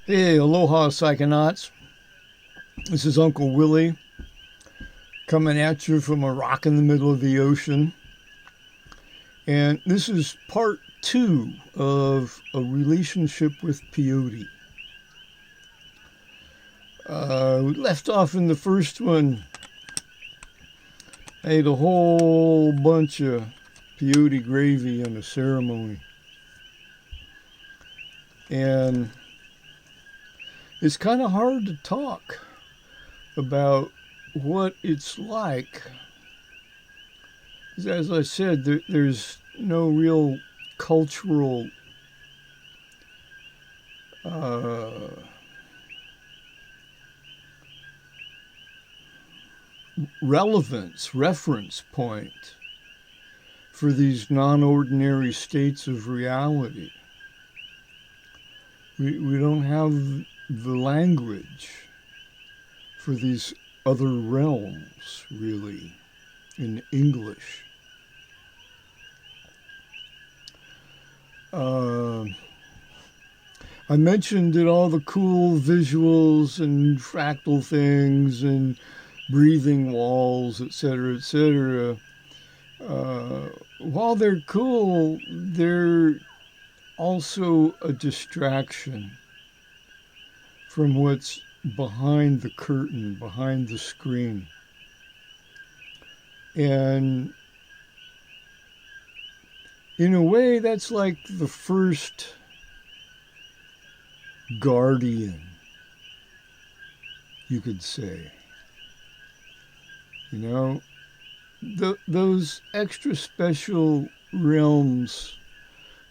Hey, aloha, psychonauts. This is Uncle Willie coming at you from a rock in the middle of the ocean. And this is part two of a relationship with peyote. We left off in the first one. I ate a whole bunch of peyote gravy in a ceremony. And it's kind of hard to talk about what it's like. As I said, there's no real cultural uh, reference point for these non ordinary states of reality. We don't have the language for these other realms, really, in English. Uh, I mentioned that all the cool visuals and fractal things and breathing walls, etc., while they're cool, they're also a distraction from what's behind the curtain, behind the screen. And in a way, that's like the first guardian, you could say. You know, those extra special realms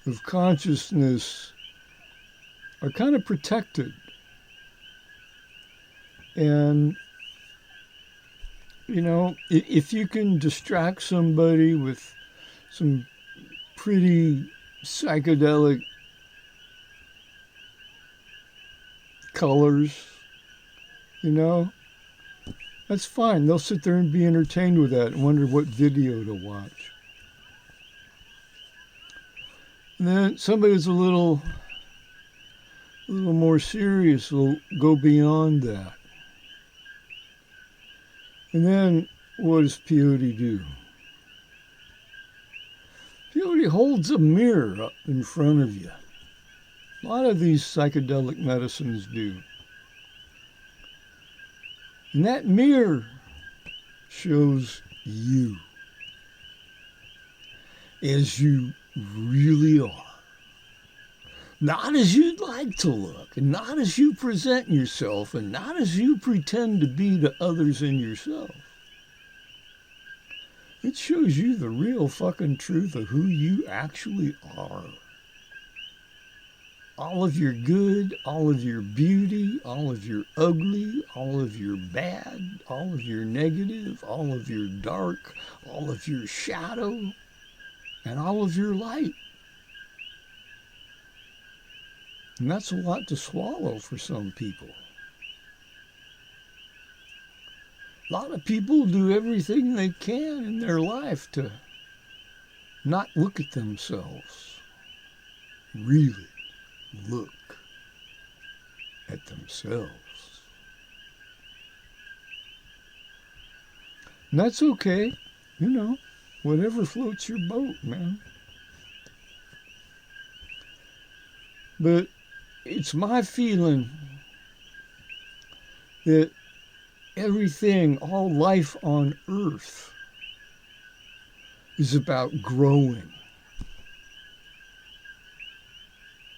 of consciousness are kind of protected. And, you know, if you can distract somebody with some pretty psychedelic colors, you know, that's fine. They'll sit there and be entertained with that and wonder what video to watch. And then somebody who's a little more serious will go beyond that. And then what does peyote do? Peyote holds a mirror up in front of you. A lot of these psychedelic medicines do. And that mirror shows you as you really are. Not as you'd like to look, and not as you present yourself, and not as you pretend to be to others and yourself. It shows you the real fucking truth of who you actually are. All of your good, all of your beauty, all of your ugly, all of your bad, all of your negative, all of your dark, all of your shadow, and all of your light. And that's a lot to swallow for some people. A lot of people do everything they can in their life to not look at themselves, really look at themselves. And that's okay, you know, whatever floats your boat, man. But it's my feeling that everything, all life on earth, is about growing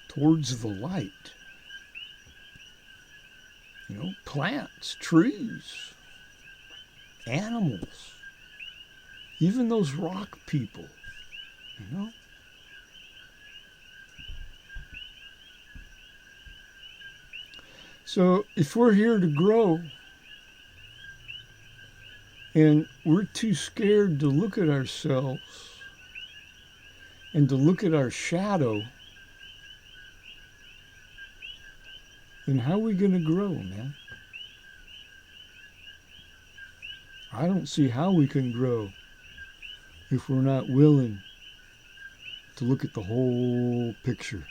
towards the light. You know, plants, trees, animals, even those rock people, you know. So if we're here to grow and we're too scared to look at ourselves and to look at our shadow, then how are we going to grow, man? I don't see how we can grow if we're not willing to look at the whole picture.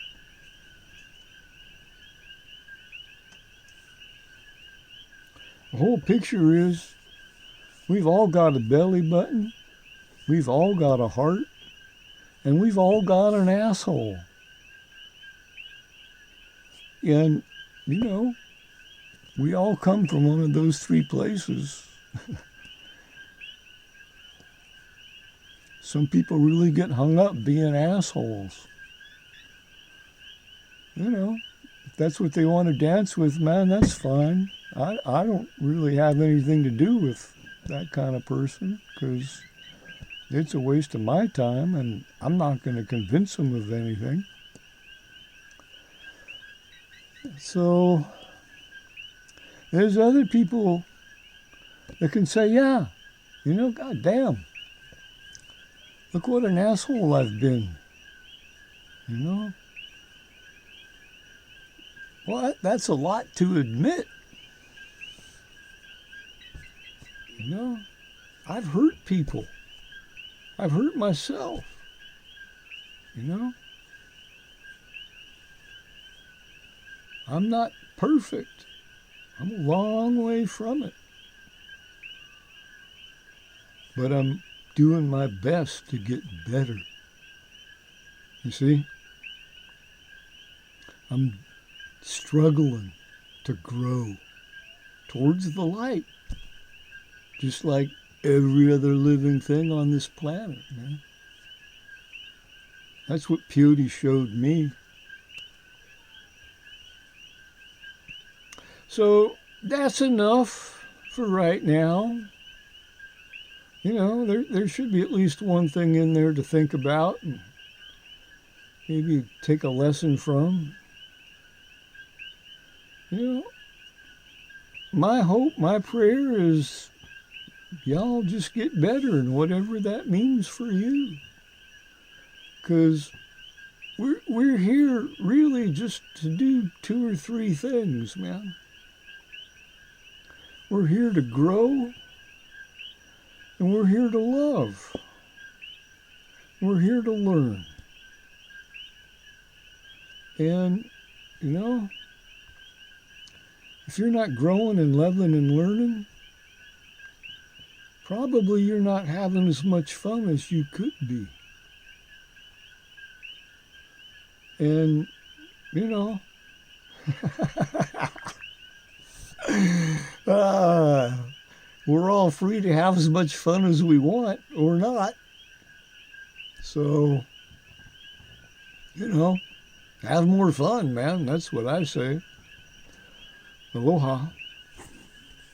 The whole picture is we've all got a belly button, we've all got a heart, and we've all got an asshole. And, you know, we all come from one of those three places. Some people really get hung up being assholes. You know, if that's what they want to dance with, man, that's fine. I don't really have anything to do with that kind of person because it's a waste of my time and I'm not going to convince them of anything. So there's other people that can say, yeah, you know, goddamn, look what an asshole I've been, you know. Well, that's a lot to admit. You know, I've hurt people. I've hurt myself. You know, I'm not perfect. I'm a long way from it. But I'm doing my best to get better. You see? I'm struggling to grow towards the light, just like every other living thing on this planet, man. That's what Peyote showed me. So that's enough for right now. You know, there should be at least one thing in there to think about and maybe take a lesson from. You know, my hope, my prayer is y'all just get better in whatever that means for you. Because we're here really just to do 2 or 3 things, man. We're here to grow, and we're here to love. We're here to learn. And, you know, if you're not growing and loving and learning, probably you're not having as much fun as you could be. And, you know, we're all free to have as much fun as we want or not. So, you know, have more fun, man. That's what I say. Aloha.